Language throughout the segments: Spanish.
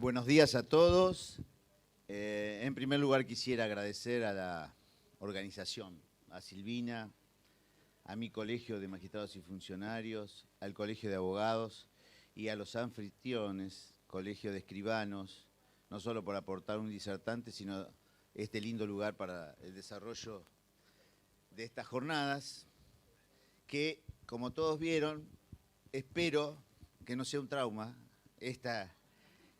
Buenos días a todos. En primer lugar quisiera agradecer a la organización, a Silvina, a mi colegio de magistrados y funcionarios, al colegio de abogados y a los anfitriones, colegio de escribanos, no solo por aportar un disertante, sino este lindo lugar para el desarrollo de estas jornadas, que, como todos vieron, espero que no sea un trauma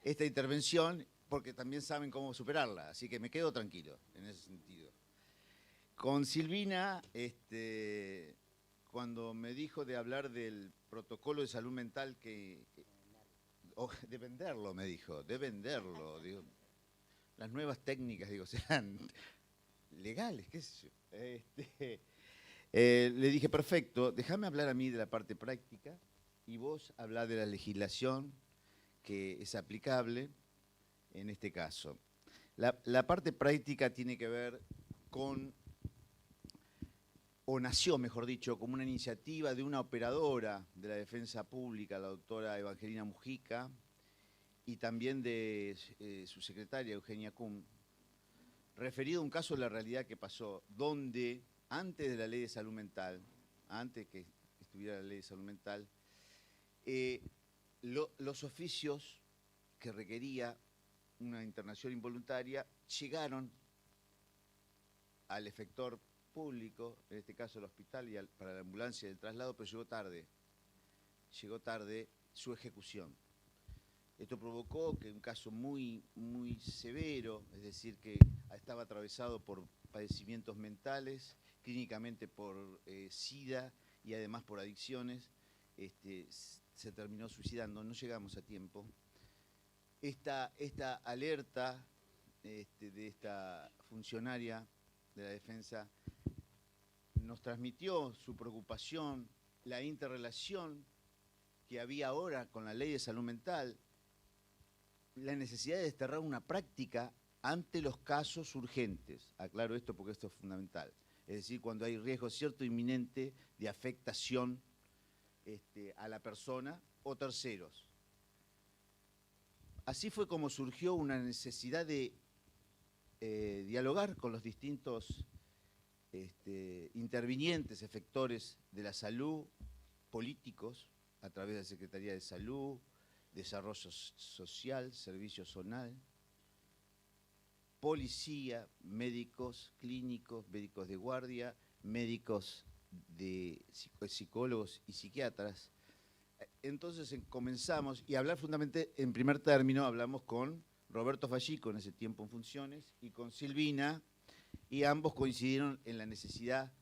esta intervención, porque también saben cómo superarla, así que me quedo tranquilo en ese sentido. Con Silvina, cuando me dijo de hablar del protocolo de salud mental de venderlo, me dijo, de venderlo, digo, las nuevas técnicas, digo, serán legales, qué sé yo. Le dije, perfecto, déjame hablar a mí de la parte práctica y vos hablá de la legislación que es aplicable en este caso. La parte práctica tiene que ver con, o nació, mejor dicho, como una iniciativa de una operadora de la defensa pública, la doctora Evangelina Mujica, y también de su secretaria, Eugenia Kuhn, referido a un caso de la realidad que pasó, donde antes de la ley de salud mental, antes que estuviera la ley de salud mental, los oficios que requería una internación involuntaria llegaron al efector público, en este caso el hospital y para la ambulancia y el traslado, pero llegó tarde su ejecución. Esto provocó que un caso muy severo, es decir, que estaba atravesado por padecimientos mentales, clínicamente por SIDA y además por adicciones, se terminó suicidando, no llegamos a tiempo. Esta alerta de esta funcionaria de la defensa nos transmitió su preocupación, la interrelación que había ahora con la ley de salud mental, la necesidad de desterrar una práctica ante los casos urgentes. Aclaro esto porque esto es fundamental. Es decir, cuando hay riesgo cierto inminente de afectación a la persona o terceros. Así fue como surgió una necesidad de dialogar con los distintos intervinientes, efectores de la salud, políticos, a través de la Secretaría de Salud, Desarrollo Social, Servicio Zonal, policía, médicos clínicos, médicos de guardia, médicos de psicólogos y psiquiatras. Entonces comenzamos, y hablar fundamentalmente, en primer término, hablamos con Roberto Fallico, en ese tiempo en funciones, y con Silvina, y ambos coincidieron en la necesidad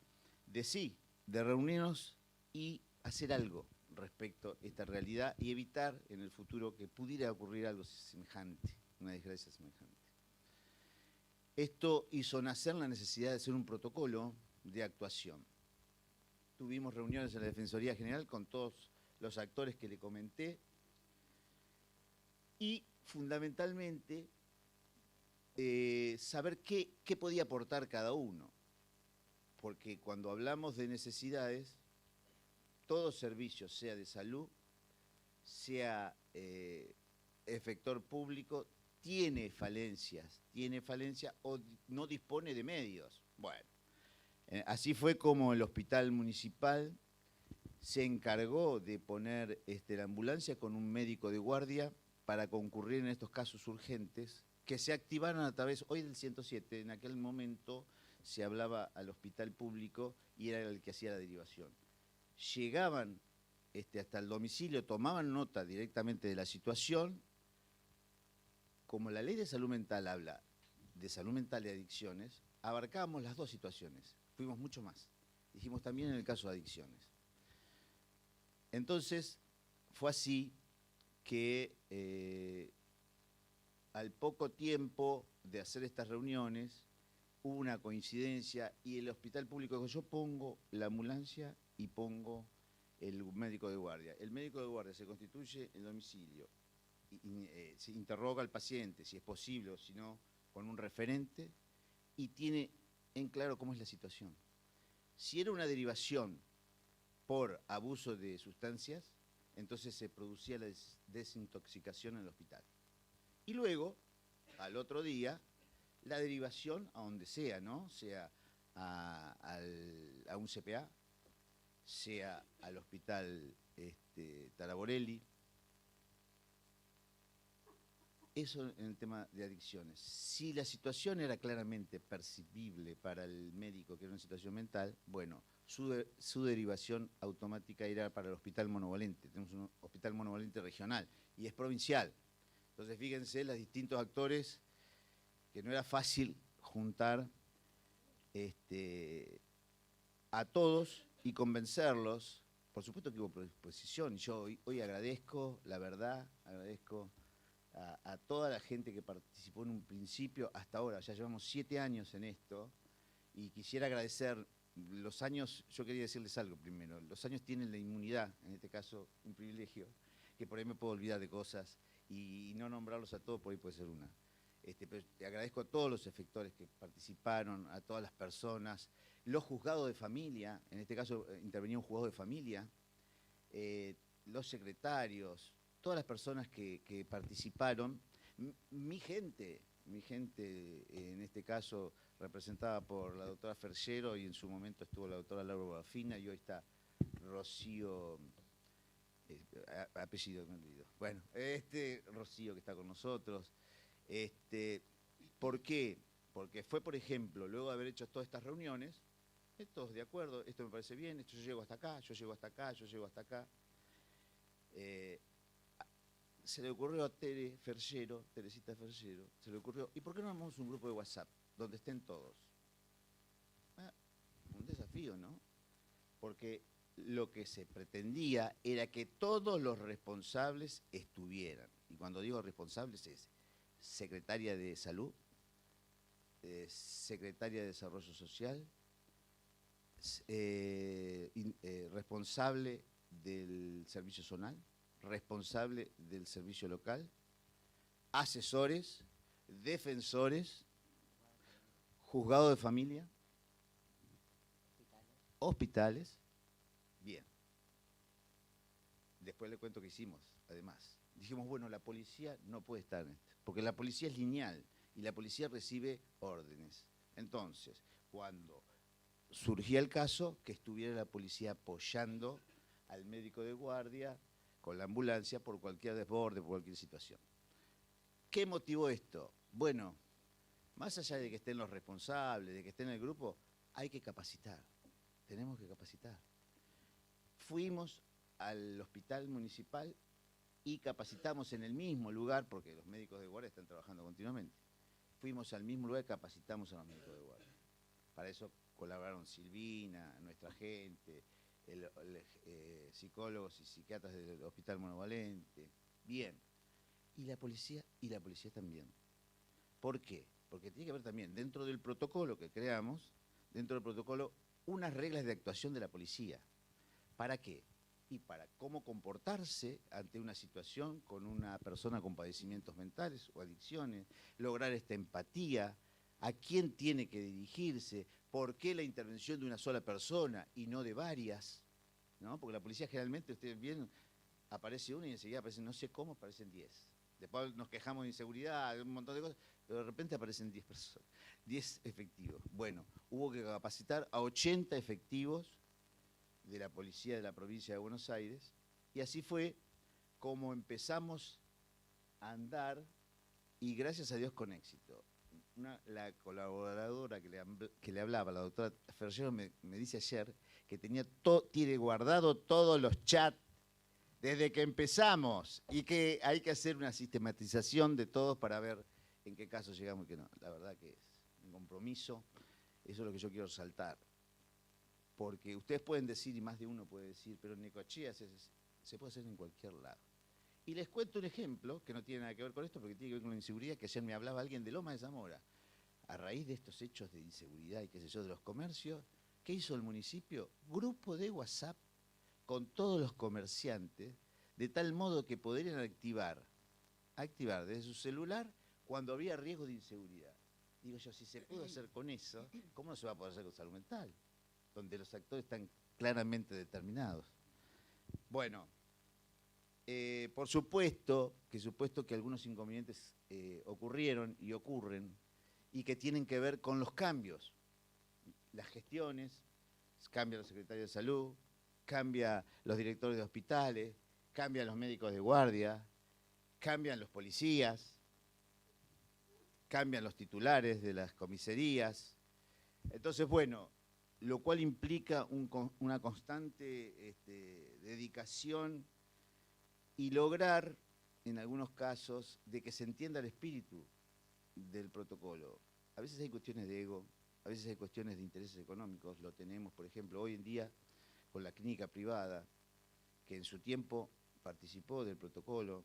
de reunirnos y hacer algo respecto a esta realidad y evitar en el futuro que pudiera ocurrir algo semejante, una desgracia semejante. Esto hizo nacer la necesidad de hacer un protocolo de actuación. Tuvimos reuniones en la Defensoría General con todos los actores que le comenté y fundamentalmente saber qué podía aportar cada uno, porque cuando hablamos de necesidades, todo servicio, sea de salud, sea efector público, tiene falencia o no dispone de medios. Bueno, así fue como el hospital municipal se encargó de poner la ambulancia con un médico de guardia para concurrir en estos casos urgentes que se activaron a través, hoy del 107, en aquel momento se hablaba al hospital público y era el que hacía la derivación. Llegaban hasta el domicilio, tomaban nota directamente de la situación. Como la ley de salud mental habla de salud mental y adicciones, abarcábamos las dos situaciones, fuimos mucho más. Dijimos también en el caso de adicciones. Entonces, fue así que al poco tiempo de hacer estas reuniones, hubo una coincidencia y el hospital público dijo, yo pongo la ambulancia y pongo el médico de guardia. El médico de guardia se constituye en el domicilio, se interroga al paciente, si es posible o si no, con un referente, y tiene en claro cómo es la situación. Si era una derivación por abuso de sustancias, entonces se producía la desintoxicación en el hospital. Y luego, al otro día, la derivación a donde sea, ¿no? Sea a un CPA, sea al hospital Taraborelli. Eso en el tema de adicciones. Si la situación era claramente percibible para el médico, que era una situación mental, bueno, su derivación automática era para el hospital monovalente. Tenemos un hospital monovalente regional y es provincial. Entonces, fíjense los distintos actores, que no era fácil juntar a todos y convencerlos. Por supuesto que hubo predisposición, y yo hoy agradezco, la verdad, agradezco a toda la gente que participó en un principio hasta ahora. Ya llevamos 7 años en esto, y quisiera agradecer los años. Yo quería decirles algo primero. Los años tienen la inmunidad, en este caso un privilegio, que por ahí me puedo olvidar de cosas, y no nombrarlos a todos por ahí puede ser una. Pero te agradezco a todos los efectores que participaron, a todas las personas, los juzgados de familia, en este caso intervenía un juzgado de familia, los secretarios, todas las personas que participaron, mi gente, en este caso representada por la doctora Ferchero, y en su momento estuvo la doctora Laura Bafina, y hoy está Rocío, apellido me olvido. Bueno, Rocío que está con nosotros. ¿Por qué? Porque fue, por ejemplo, luego de haber hecho todas estas reuniones, todos de acuerdo, esto me parece bien, esto yo llego hasta acá, yo llego hasta acá, yo llego hasta acá. Se le ocurrió a Teresita Ferchero, se le ocurrió, ¿y por qué no armamos un grupo de WhatsApp donde estén todos? Un desafío, ¿no? Porque lo que se pretendía era que todos los responsables estuvieran. Y cuando digo responsables es secretaria de Salud, secretaria de Desarrollo Social, responsable del servicio zonal, responsable del servicio local, asesores, defensores, juzgado de familia, hospitales. Bien. Después le cuento qué hicimos, además. Dijimos, bueno, la policía no puede estar en esto, porque la policía es lineal y la policía recibe órdenes. Entonces, cuando surgía el caso, que estuviera la policía apoyando al médico de guardia con la ambulancia por cualquier desborde, por cualquier situación. ¿Qué motivó esto? Bueno, más allá de que estén los responsables, de que estén en el grupo, hay que capacitar. Tenemos que capacitar. Fuimos al hospital municipal y capacitamos en el mismo lugar, porque los médicos de guardia están trabajando continuamente. Fuimos al mismo lugar y capacitamos a los médicos de guardia. Para eso colaboraron Silvina, nuestra gente, psicólogos y psiquiatras del Hospital Monovalente. Bien. Y la policía también. ¿Por qué? Porque tiene que haber también, dentro del protocolo que creamos, dentro del protocolo, unas reglas de actuación de la policía. ¿Para qué? Y para cómo comportarse ante una situación con una persona con padecimientos mentales o adicciones, lograr esta empatía, a quién tiene que dirigirse, por qué la intervención de una sola persona y no de varias, ¿no? Porque la policía generalmente, ustedes ven, aparece una y enseguida aparecen, no sé cómo, aparecen 10. Después nos quejamos de inseguridad, de un montón de cosas, pero de repente aparecen 10 personas, 10 efectivos. Bueno, hubo que capacitar a 80 efectivos de la policía de la provincia de Buenos Aires, y así fue como empezamos a andar, y gracias a Dios con éxito. La colaboradora que le hablaba, la doctora Ferchero, me dice ayer que tiene guardado todos los chats desde que empezamos, y que hay que hacer una sistematización de todos para ver en qué caso llegamos y qué no. La verdad que es un compromiso, eso es lo que yo quiero resaltar. Porque ustedes pueden decir, y más de uno puede decir, pero en Necochea se puede hacer en cualquier lado. Y les cuento un ejemplo que no tiene nada que ver con esto, porque tiene que ver con la inseguridad, que ayer me hablaba alguien de Loma de Zamora. A raíz de estos hechos de inseguridad y qué sé yo, de los comercios, ¿qué hizo el municipio? Grupo de WhatsApp con todos los comerciantes, de tal modo que podrían activar desde su celular cuando había riesgo de inseguridad. Digo yo, si se puede hacer con eso, ¿cómo no se va a poder hacer con salud mental? Donde los actores están claramente determinados. Bueno, por supuesto que algunos inconvenientes ocurrieron y ocurren y que tienen que ver con los cambios. Las gestiones, cambia los secretarios de salud, cambia los directores de hospitales, cambian los médicos de guardia, cambian los policías, cambian los titulares de las comisarías. Entonces, bueno, lo cual implica una constante dedicación y lograr, en algunos casos, de que se entienda el espíritu del protocolo. A veces hay cuestiones de ego, a veces hay cuestiones de intereses económicos. Lo tenemos, por ejemplo, hoy en día con la clínica privada, que en su tiempo participó del protocolo.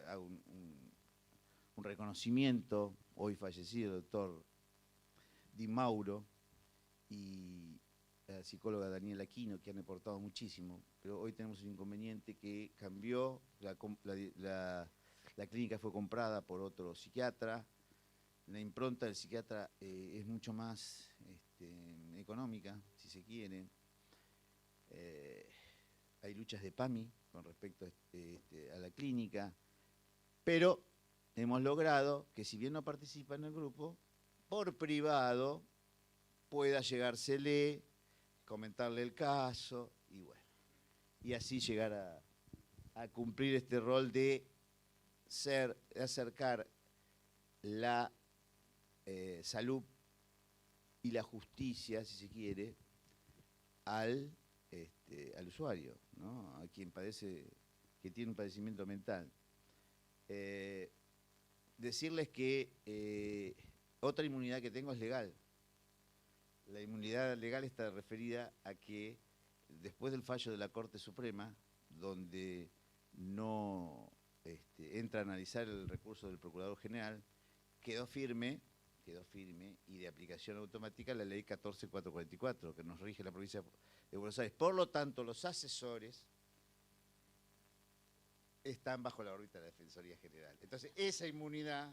Hago un reconocimiento, hoy fallecido, doctor Di Mauro, y la psicóloga Daniela Aquino, que han aportado muchísimo, pero hoy tenemos un inconveniente que cambió, la clínica fue comprada por otro psiquiatra, la impronta del psiquiatra es mucho más económica, si se quiere. Hay luchas de PAMI con respecto a la clínica, pero hemos logrado que, si bien no participa en el grupo, por privado pueda llegársele, comentarle el caso, y bueno, y así llegar a cumplir este rol de acercar la salud y la justicia, si se quiere, al usuario, ¿no? A quien que tiene un padecimiento mental. Decirles que otra inmunidad que tengo es legal. La inmunidad legal está referida a que después del fallo de la Corte Suprema, donde no entra a analizar el recurso del Procurador General, quedó firme y de aplicación automática la ley 14.444, que nos rige la provincia de Buenos Aires. Por lo tanto, los asesores están bajo la órbita de la Defensoría General. Entonces, esa inmunidad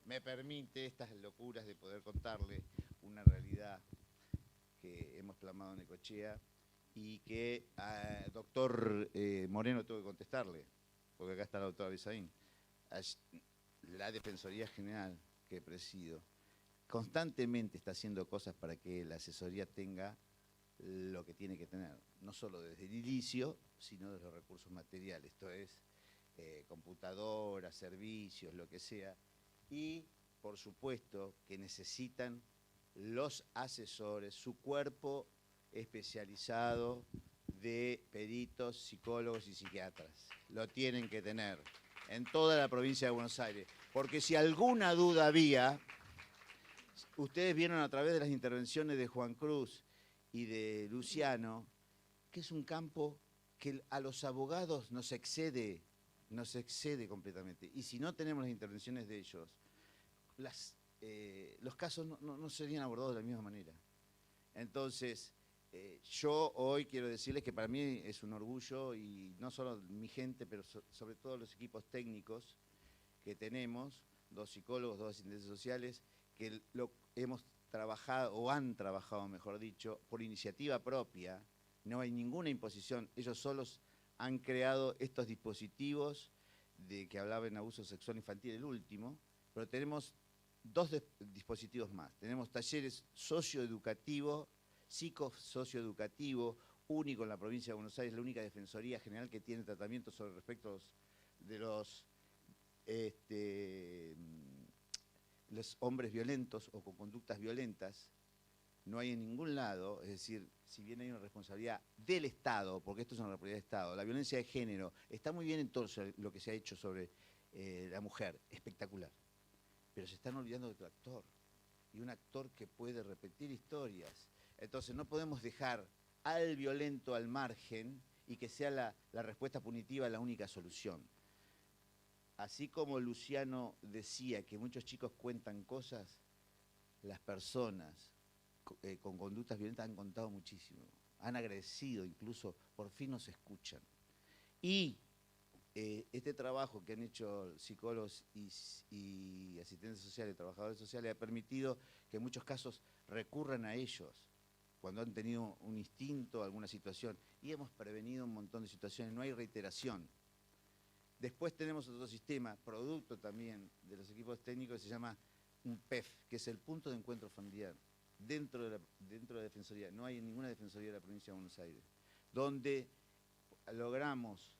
me permite estas locuras de poder contarle una realidad que hemos plasmado en Necochea y que al doctor Moreno tengo que contestarle, porque acá está la doctora Bisaín. La Defensoría General que presido constantemente está haciendo cosas para que la asesoría tenga lo que tiene que tener, no solo desde el inicio, sino desde los recursos materiales, esto es, computadoras, servicios, lo que sea, y por supuesto que necesitan los asesores, su cuerpo especializado de peritos, psicólogos y psiquiatras. Lo tienen que tener en toda la provincia de Buenos Aires, porque si alguna duda había, ustedes vieron a través de las intervenciones de Juan Cruz y de Luciano, que es un campo que a los abogados nos excede completamente. Y si no tenemos las intervenciones de ellos, los casos no serían abordados de la misma manera. Entonces, yo hoy quiero decirles que para mí es un orgullo, y no solo mi gente, pero sobre todo los equipos técnicos que tenemos, 2 psicólogos, 2 asistentes sociales, que hemos trabajado, o han trabajado, mejor dicho, por iniciativa propia. No hay ninguna imposición, ellos solos han creado estos dispositivos de que hablaba en abuso sexual infantil, el último, pero tenemos 2 dispositivos más. Tenemos talleres socioeducativos, psicosocioeducativo, único en la provincia de Buenos Aires, la única Defensoría General que tiene tratamiento sobre respecto de los hombres violentos o con conductas violentas. No hay en ningún lado, es decir, si bien hay una responsabilidad del Estado, porque esto es una responsabilidad del Estado, la violencia de género, está muy bien en todo lo que se ha hecho sobre la mujer, espectacular, pero se están olvidando de otro actor, y un actor que puede repetir historias. Entonces no podemos dejar al violento al margen y que sea la respuesta punitiva la única solución. Así como Luciano decía que muchos chicos cuentan cosas, las personas con conductas violentas han contado muchísimo, han agradecido, incluso por fin nos escuchan. Y este trabajo que han hecho psicólogos y asistentes sociales, trabajadores sociales, ha permitido que en muchos casos recurran a ellos, cuando han tenido un instinto, alguna situación, y hemos prevenido un montón de situaciones, no hay reiteración. Después tenemos otro sistema, producto también de los equipos técnicos, que se llama un PEF, que es el punto de encuentro familiar, dentro de la Defensoría. No hay ninguna Defensoría de la Provincia de Buenos Aires, donde logramos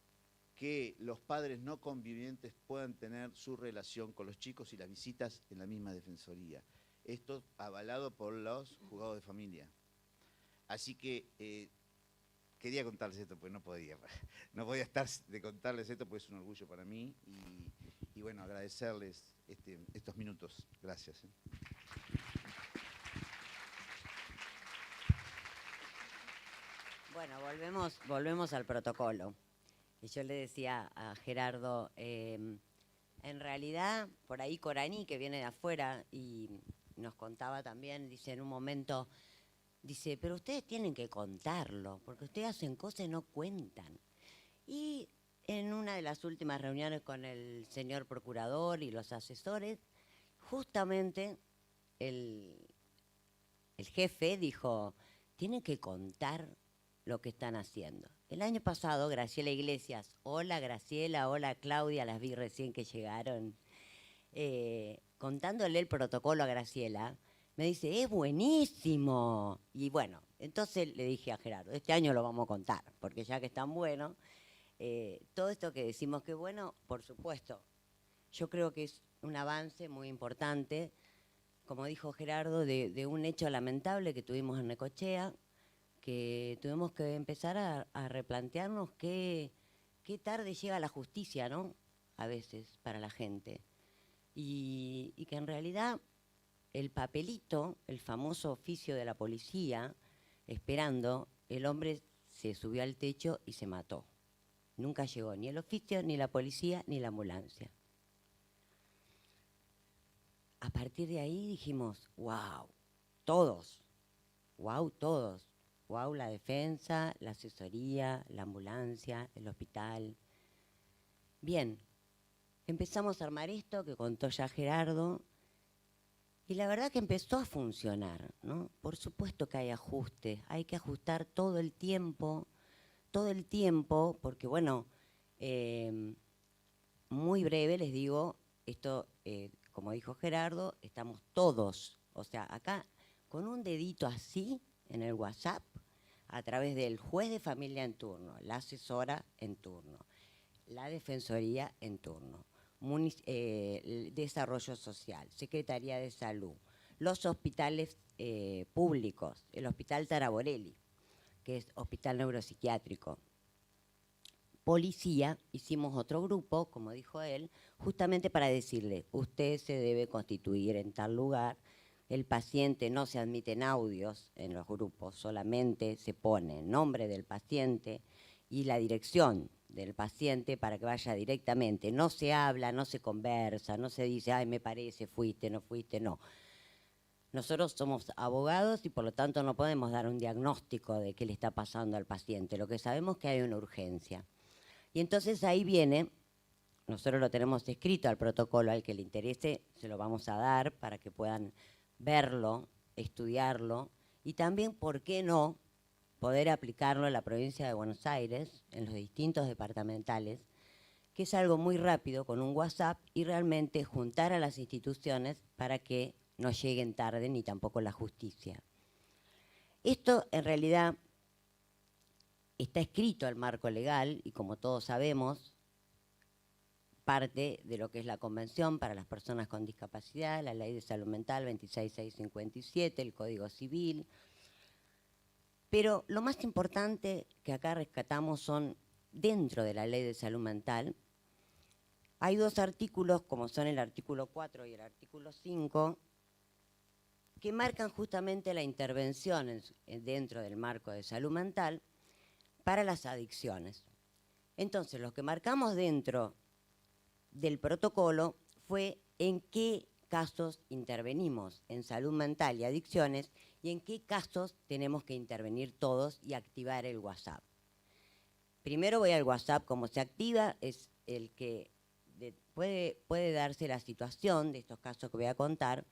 que los padres no convivientes puedan tener su relación con los chicos y las visitas en la misma Defensoría. Esto avalado por los juzgados de familia. Así que quería contarles esto, pues no podía estar de contarles esto, pues es un orgullo para mí y bueno, agradecerles estos minutos. Gracias. Bueno, volvemos al protocolo. Y yo le decía a Gerardo, en realidad, por ahí Corani, que viene de afuera y nos contaba también, dice en un momento, dice, pero ustedes tienen que contarlo, porque ustedes hacen cosas y no cuentan. Y en una de las últimas reuniones con el señor procurador y los asesores, justamente el jefe dijo, tienen que contar lo que están haciendo. El año pasado, Graciela Iglesias, hola Graciela, hola Claudia, las vi recién que llegaron, contándole el protocolo a Graciela, me dice, es buenísimo. Y bueno, entonces le dije a Gerardo, este año lo vamos a contar, porque ya que es tan bueno, todo esto que decimos que es bueno, por supuesto, yo creo que es un avance muy importante, como dijo Gerardo, de un hecho lamentable que tuvimos en Necochea, que tuvimos que empezar a replantearnos qué tarde llega la justicia, ¿no? A veces, para la gente. Y que en realidad el papelito, el famoso oficio de la policía, esperando, el hombre se subió al techo y se mató. Nunca llegó ni el oficio, ni la policía, ni la ambulancia. A partir de ahí dijimos, wow, todos, wow, la defensa, la asesoría, la ambulancia, el hospital. Bien, empezamos a armar esto que contó ya Gerardo y la verdad que empezó a funcionar, ¿no? Por supuesto que hay ajustes, hay que ajustar todo el tiempo, porque bueno, muy breve les digo, esto, como dijo Gerardo, estamos todos, o sea, acá con un dedito así en el WhatsApp, a través del juez de familia en turno, la asesora en turno, la defensoría en turno, desarrollo social, Secretaría de Salud, los hospitales públicos, el Hospital Taraborelli, que es hospital neuropsiquiátrico, policía, hicimos otro grupo, como dijo él, justamente para decirle, usted se debe constituir en tal lugar, el paciente no se admiten audios en los grupos, solamente se pone el nombre del paciente y la dirección del paciente para que vaya directamente. No se habla, no se conversa, no se dice, ay, me parece, fuiste, no. Nosotros somos abogados y por lo tanto no podemos dar un diagnóstico de qué le está pasando al paciente. Lo que sabemos es que hay una urgencia. Y entonces ahí viene, nosotros lo tenemos escrito al protocolo, al que le interese se lo vamos a dar para que puedan verlo, estudiarlo y también, ¿por qué no?, poder aplicarlo en la provincia de Buenos Aires, en los distintos departamentales, que es algo muy rápido con un WhatsApp y realmente juntar a las instituciones para que no lleguen tarde ni tampoco la justicia. Esto en realidad está escrito al marco legal y como todos sabemos, parte de lo que es la Convención para las Personas con Discapacidad, la Ley de Salud Mental 26657, el Código Civil. Pero lo más importante que acá rescatamos son, dentro de la Ley de Salud Mental, hay dos artículos, como son el artículo 4 y el artículo 5, que marcan justamente la intervención dentro del marco de salud mental para las adicciones. Entonces, lo que marcamos dentro del protocolo fue en qué casos intervenimos en salud mental y adicciones y en qué casos tenemos que intervenir todos y activar el WhatsApp. Primero voy al WhatsApp, cómo se activa, es el que puede darse la situación de estos casos que voy a contar,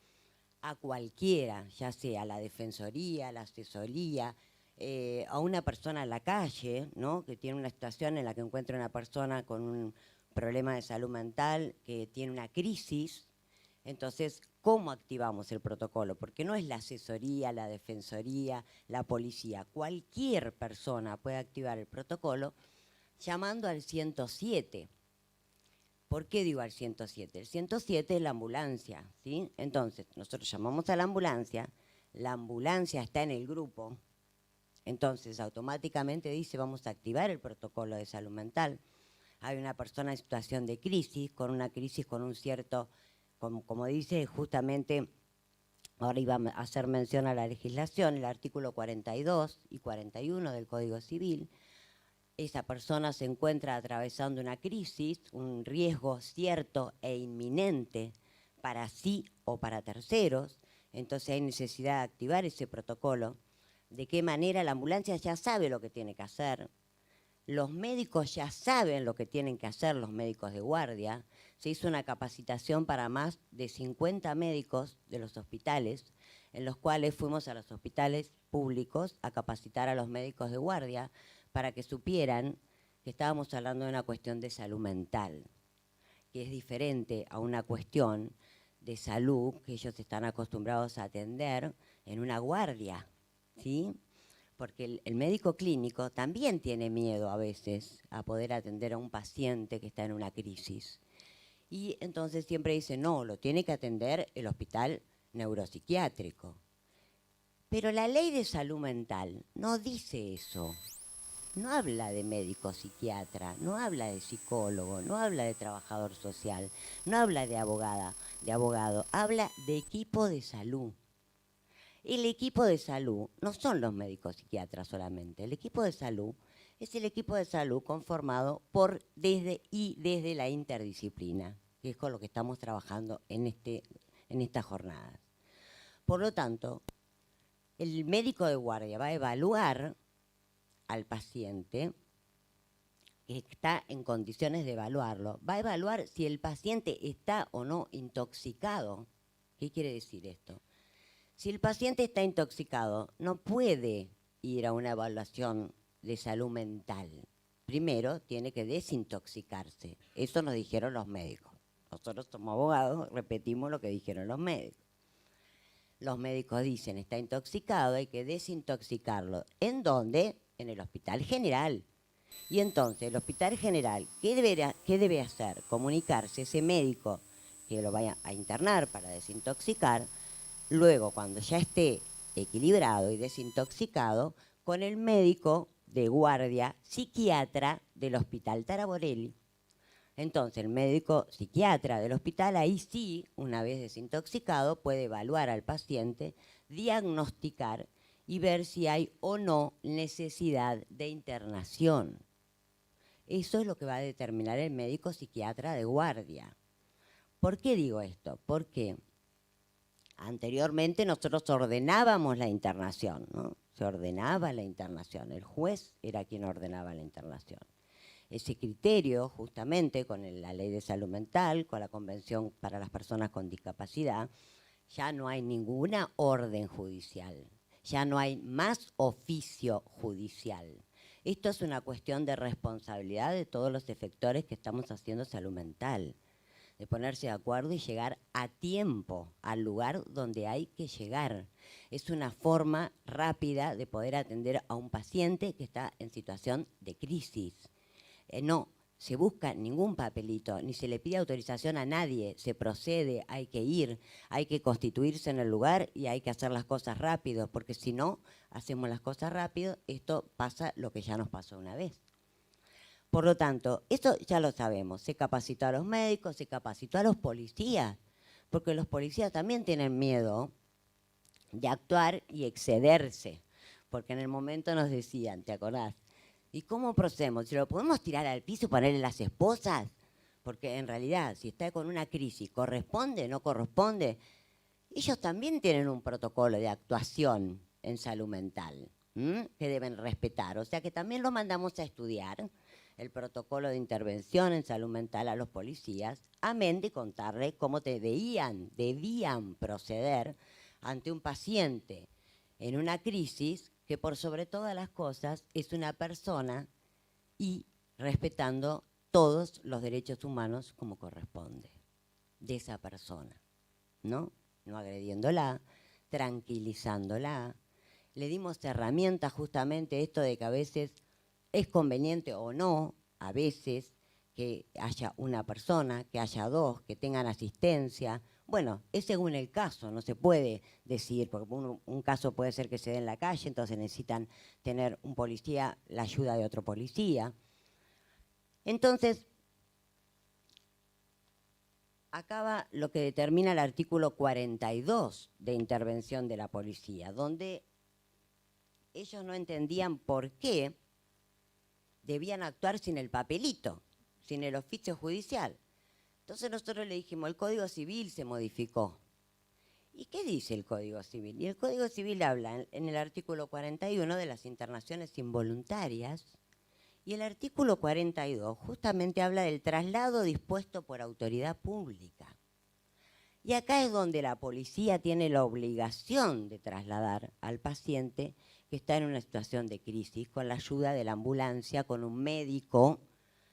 a cualquiera, ya sea a la defensoría, a la asesoría, a una persona en la calle, ¿no? Que tiene una situación en la que encuentra una persona con un problema de salud mental, que tiene una crisis. Entonces, ¿cómo activamos el protocolo? Porque no es la asesoría, la defensoría, la policía. Cualquier persona puede activar el protocolo llamando al 107. ¿Por qué digo al 107? El 107 es la ambulancia, ¿sí? Entonces, nosotros llamamos a la ambulancia está en el grupo, entonces automáticamente dice vamos a activar el protocolo de salud mental. Hay una persona en situación de crisis, con un cierto, como dice justamente, ahora iba a hacer mención a la legislación, el artículo 42 y 41 del Código Civil. Esa persona se encuentra atravesando una crisis, un riesgo cierto e inminente para sí o para terceros, entonces hay necesidad de activar ese protocolo. ¿De qué manera? La ambulancia ya sabe lo que tiene que hacer, los médicos ya saben lo que tienen que hacer, los médicos de guardia. Se hizo una capacitación para más de 50 médicos de los hospitales, en los cuales fuimos a los hospitales públicos a capacitar a los médicos de guardia para que supieran que estábamos hablando de una cuestión de salud mental, que es diferente a una cuestión de salud que ellos están acostumbrados a atender en una guardia, ¿sí? Porque el médico clínico también tiene miedo a veces a poder atender a un paciente que está en una crisis. Y entonces siempre dice, no, lo tiene que atender el hospital neuropsiquiátrico. Pero la ley de salud mental no dice eso. No habla de médico psiquiatra, no habla de psicólogo, no habla de trabajador social, no habla de abogado, habla de equipo de salud. El equipo de salud no son los médicos psiquiatras solamente, el equipo de salud es el equipo de salud conformado desde la interdisciplina, que es con lo que estamos trabajando en esta jornada. Por lo tanto, el médico de guardia va a evaluar al paciente, que está en condiciones de evaluarlo, va a evaluar si el paciente está o no intoxicado. ¿Qué quiere decir esto? Si el paciente está intoxicado, no puede ir a una evaluación de salud mental. Primero, tiene que desintoxicarse. Eso nos dijeron los médicos. Nosotros somos abogados, repetimos lo que dijeron los médicos. Los médicos dicen, está intoxicado, hay que desintoxicarlo. ¿En dónde? En el Hospital General. Y entonces, el Hospital General, ¿qué debe hacer? Comunicarse ese médico que lo vaya a internar para desintoxicar. Luego, cuando ya esté equilibrado y desintoxicado, con el médico de guardia psiquiatra del Hospital Taraborelli. Entonces, el médico psiquiatra del hospital, ahí sí, una vez desintoxicado, puede evaluar al paciente, diagnosticar y ver si hay o no necesidad de internación. Eso es lo que va a determinar el médico psiquiatra de guardia. ¿Por qué digo esto? Porque anteriormente nosotros ordenábamos la internación, ¿no? Se ordenaba la internación, el juez era quien ordenaba la internación. Ese criterio, justamente con la Ley de Salud Mental, con la Convención para las Personas con Discapacidad, ya no hay ninguna orden judicial, ya no hay más oficio judicial. Esto es una cuestión de responsabilidad de todos los efectores que estamos haciendo salud mental, de ponerse de acuerdo y llegar a tiempo al lugar donde hay que llegar. Es una forma rápida de poder atender a un paciente que está en situación de crisis. No se busca ningún papelito, ni se le pide autorización a nadie, se procede, hay que ir, hay que constituirse en el lugar y hay que hacer las cosas rápido, porque si no hacemos las cosas rápido, esto pasa lo que ya nos pasó una vez. Por lo tanto, esto ya lo sabemos, se capacitó a los médicos, se capacitó a los policías, porque los policías también tienen miedo de actuar y excederse, porque en el momento nos decían, ¿te acordás? ¿Y cómo procedemos? ¿Se lo podemos tirar al piso y ponerle las esposas? Porque en realidad, si está con una crisis, ¿corresponde? ¿No corresponde? Ellos también tienen un protocolo de actuación en salud mental, que deben respetar. O sea que también lo mandamos a estudiar, el protocolo de intervención en salud mental a los policías, amén de contarle cómo debían proceder ante un paciente en una crisis que por sobre todas las cosas es una persona y respetando todos los derechos humanos como corresponde de esa persona, ¿no? No agrediéndola, tranquilizándola. Le dimos herramientas justamente esto de que a veces es conveniente o no, a veces, que haya una persona, que haya dos, que tengan asistencia. Bueno, es según el caso, no se puede decir, porque un caso puede ser que se dé en la calle, entonces necesitan tener un policía, la ayuda de otro policía. Entonces, acaba lo que determina el artículo 42 de intervención de la policía, donde ellos no entendían por qué debían actuar sin el papelito, sin el oficio judicial. Entonces nosotros le dijimos, el Código Civil se modificó. ¿Y qué dice el Código Civil? Y el Código Civil habla en el artículo 41 de las internaciones involuntarias, y el artículo 42 justamente habla del traslado dispuesto por autoridad pública. Y acá es donde la policía tiene la obligación de trasladar al paciente que está en una situación de crisis con la ayuda de la ambulancia, con un médico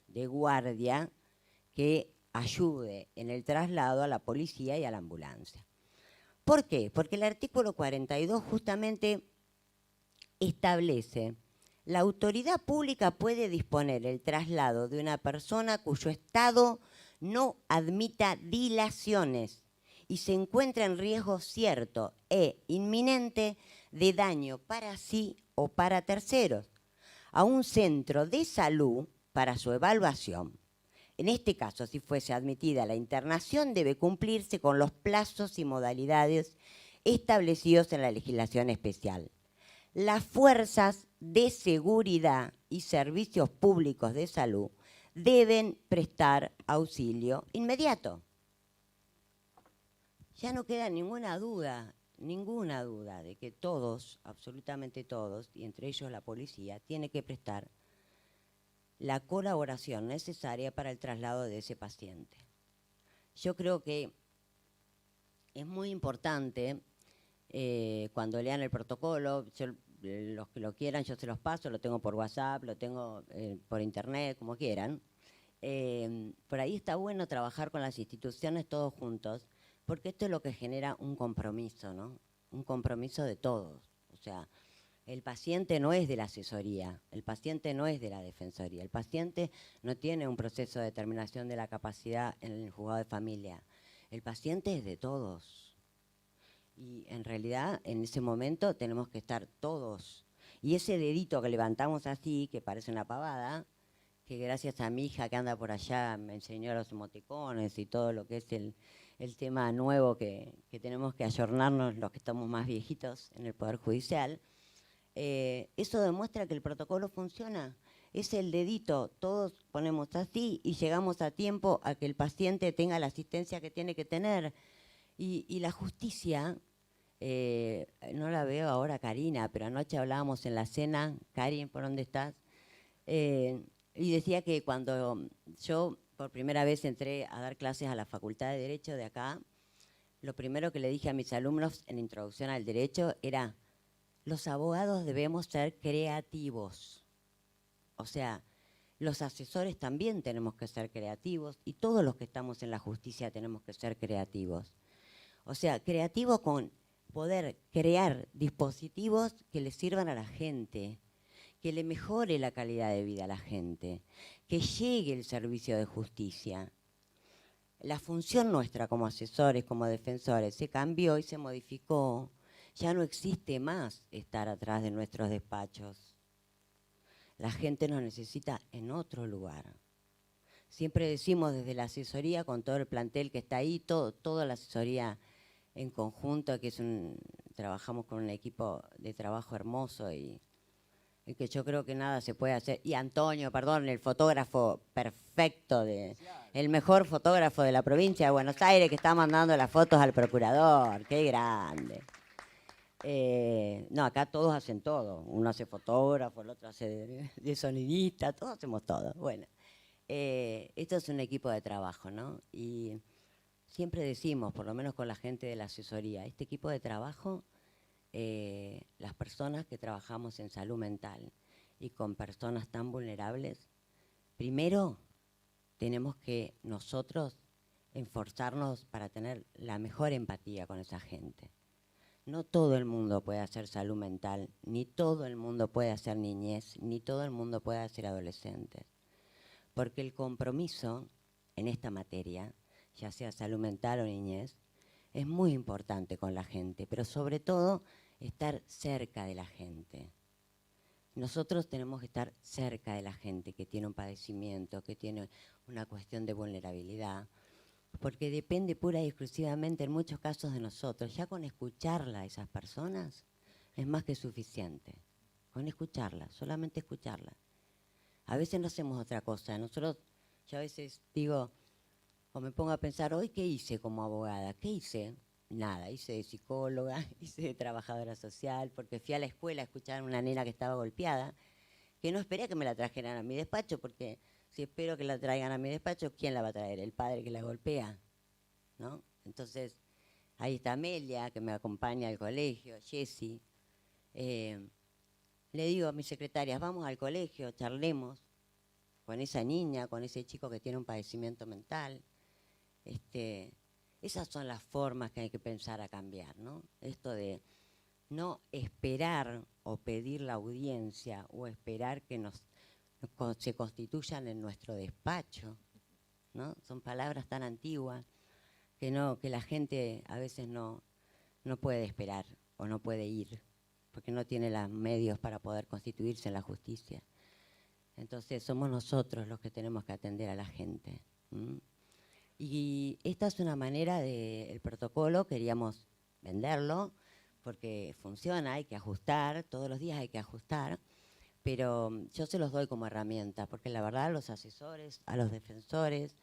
de guardia que ayude en el traslado a la policía y a la ambulancia. ¿Por qué? Porque el artículo 42 justamente establece: la autoridad pública puede disponer el traslado de una persona cuyo estado no admita dilaciones y se encuentra en riesgo cierto e inminente de daño para sí o para terceros, a un centro de salud para su evaluación. En este caso, si fuese admitida la internación, debe cumplirse con los plazos y modalidades establecidos en la legislación especial. Las fuerzas de seguridad y servicios públicos de salud deben prestar auxilio inmediato. Ya no queda ninguna duda de que todos, absolutamente todos, y entre ellos la policía, tiene que prestar la colaboración necesaria para el traslado de ese paciente. Yo creo que es muy importante, cuando lean el protocolo, los que lo quieran yo se los paso, lo tengo por WhatsApp, lo tengo por internet, como quieran. Por ahí está bueno trabajar con las instituciones todos juntos, porque esto es lo que genera un compromiso, ¿no? Un compromiso de todos. O sea, el paciente no es de la asesoría, el paciente no es de la defensoría, el paciente no tiene un proceso de determinación de la capacidad en el juzgado de familia. El paciente es de todos. Y en realidad, en ese momento, tenemos que estar todos. Y ese dedito que levantamos así, que parece una pavada, que gracias a mi hija que anda por allá me enseñó los emoticones y todo lo que es el tema nuevo que tenemos que ayornarnos los que estamos más viejitos en el Poder Judicial, eso demuestra que el protocolo funciona. Es el dedito, todos ponemos así y llegamos a tiempo a que el paciente tenga la asistencia que tiene que tener. Y la justicia, no la veo ahora Karina, pero anoche hablábamos en la cena, Karin, ¿por dónde estás? Y decía que cuando yo por primera vez entré a dar clases a la Facultad de Derecho de acá, lo primero que le dije a mis alumnos en Introducción al Derecho era: los abogados debemos ser creativos. O sea, los asesores también tenemos que ser creativos y todos los que estamos en la justicia tenemos que ser creativos. O sea, creativos con poder crear dispositivos que le sirvan a la gente, que le mejore la calidad de vida a la gente, que llegue el servicio de justicia. La función nuestra como asesores, como defensores, se cambió y se modificó. Ya no existe más estar atrás de nuestros despachos. La gente nos necesita en otro lugar. Siempre decimos desde la asesoría, con todo el plantel que está ahí, toda la asesoría en conjunto, que trabajamos con un equipo de trabajo hermoso y que yo creo que nada se puede hacer. Y Antonio, perdón, el fotógrafo perfecto, el mejor fotógrafo de la provincia de Buenos Aires, que está mandando las fotos al procurador. ¡Qué grande! No, acá todos hacen todo. Uno hace fotógrafo, el otro hace de sonidista, todos hacemos todo. Bueno, esto es un equipo de trabajo, ¿no? Y siempre decimos, por lo menos con la gente de la asesoría, este equipo de trabajo, las personas que trabajamos en salud mental y con personas tan vulnerables, primero tenemos que nosotros esforzarnos para tener la mejor empatía con esa gente. No todo el mundo puede hacer salud mental, ni todo el mundo puede hacer niñez, ni todo el mundo puede hacer adolescentes. Porque el compromiso en esta materia, ya sea salud mental o niñez, es muy importante con la gente, pero sobre todo estar cerca de la gente. Nosotros tenemos que estar cerca de la gente que tiene un padecimiento, que tiene una cuestión de vulnerabilidad, porque depende pura y exclusivamente en muchos casos de nosotros. Ya con escucharla a esas personas es más que suficiente. Con escucharla, solamente escucharla. A veces no hacemos otra cosa. Nosotros, yo a veces digo, o me pongo a pensar, ¿hoy qué hice como abogada? ¿Qué hice? Nada, hice de psicóloga, hice de trabajadora social, porque fui a la escuela a escuchar a una nena que estaba golpeada, que no esperé que me la trajeran a mi despacho, porque si espero que la traigan a mi despacho, ¿quién la va a traer? El padre que la golpea, ¿no? Entonces, ahí está Amelia, que me acompaña al colegio, Jessie. Le digo a mis secretarias, vamos al colegio, charlemos con esa niña, con ese chico que tiene un padecimiento mental. Esas son las formas que hay que pensar a cambiar, ¿no? Esto de no esperar o pedir la audiencia o esperar que se constituyan en nuestro despacho, ¿no? Son palabras tan antiguas que la gente a veces no puede esperar o no puede ir, porque no tiene los medios para poder constituirse en la justicia. Entonces somos nosotros los que tenemos que atender a la gente. Y esta es una manera del protocolo, queríamos venderlo, porque funciona, hay que ajustar, todos los días hay que ajustar, pero yo se los doy como herramienta, porque la verdad a los asesores, a los defensores,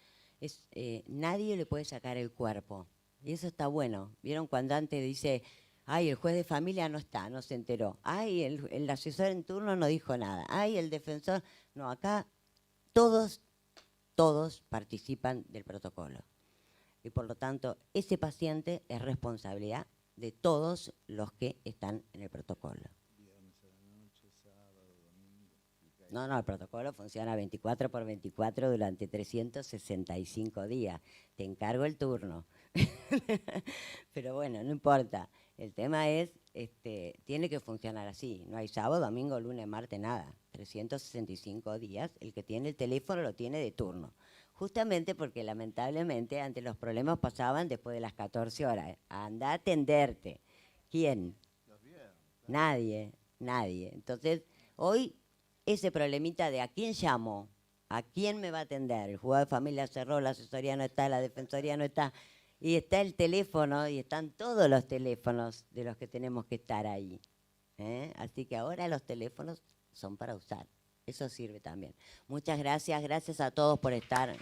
nadie le puede sacar el cuerpo, y eso está bueno. ¿Vieron cuando antes dice, ay, el juez de familia no está, no se enteró, ay, el asesor en turno no dijo nada, ay, el defensor, no, acá todos participan del protocolo. Y por lo tanto, ese paciente es responsabilidad de todos los que están en el protocolo. Viernes a la noche, sábado, domingo. No, el protocolo funciona 24 por 24 durante 365 días. Te encargo el turno. Pero bueno, no importa. El tema es, tiene que funcionar así. No hay sábado, domingo, lunes, martes, nada. 365 días. El que tiene el teléfono lo tiene de turno. Justamente porque lamentablemente antes los problemas pasaban después de las 14 horas. Anda a atenderte. ¿Quién? Los viernes. Nadie. Entonces, hoy ese problemita de a quién llamo, a quién me va a atender, el juzgado de familia cerró, la asesoría no está, la defensoría no está, y está el teléfono, y están todos los teléfonos de los que tenemos que estar ahí. Así que ahora los teléfonos son para usar. Eso sirve también. Muchas gracias a todos por estar.